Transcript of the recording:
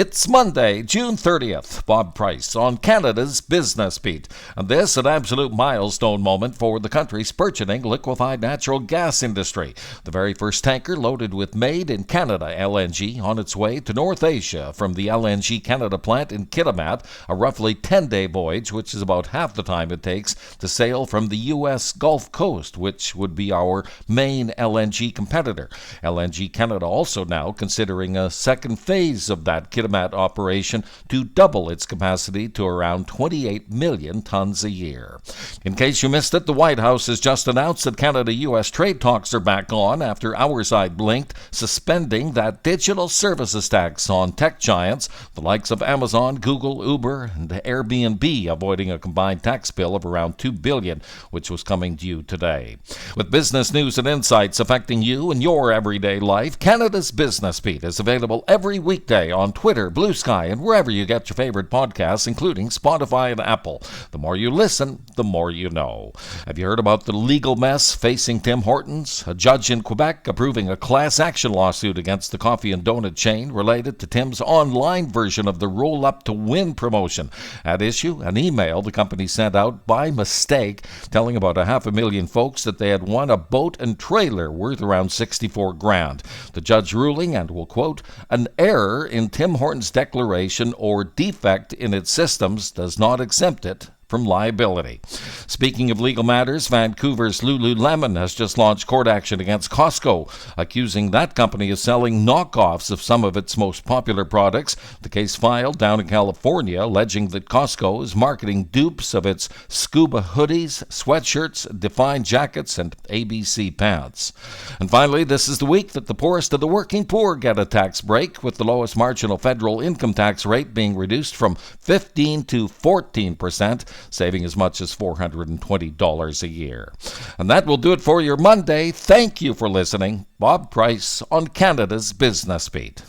It's Monday, June 30th. Bob Price on Canada's Business Beat. And this, an absolute milestone moment for the country's burgeoning liquefied natural gas industry. The very first tanker loaded with Made in Canada LNG on its way to North Asia from the LNG Canada plant in Kitimat, a roughly 10-day voyage, which is about half the time it takes to sail from the U.S. Gulf Coast, which would be our main LNG competitor. LNG Canada also now considering a second phase of that Kitimat operation to double its capacity to around 28 million tons a year. In case you missed it, the White House has just announced that Canada-U.S. trade talks are back on after our side blinked, suspending that digital services tax on tech giants, the likes of Amazon, Google, Uber, and Airbnb, avoiding a combined tax bill of around $2 billion, which was coming due today. With business news and insights affecting you and your everyday life, Canada's Business Beat is available every weekday on Twitter, Blue Sky, and wherever you get your favorite podcasts, including Spotify and Apple. The more you listen, the more you know. Have you heard about the legal mess facing Tim Hortons? A judge in Quebec approving a class action lawsuit against the coffee and donut chain related to Tim's online version of the Roll Up to Win promotion. At issue, an email the company sent out by mistake telling about 500,000 folks that they had won a boat and trailer worth around $64,000. The judge ruling, and we'll quote, an error in Tim Hortons' declaration or defect in its systems does not exempt it from liability. Speaking of legal matters, Vancouver's Lululemon has just launched court action against Costco, accusing that company of selling knockoffs of some of its most popular products. The case filed down in California, alleging that Costco is marketing dupes of its scuba hoodies, sweatshirts, defined jackets, and ABC pants. And finally, this is the week that the poorest of the working poor get a tax break, with the lowest marginal federal income tax rate being reduced from 15% to 14%. Saving as much as $420 a year. And that will do it for your Monday. Thank you for listening. Bob Price on Canada's Business Beat.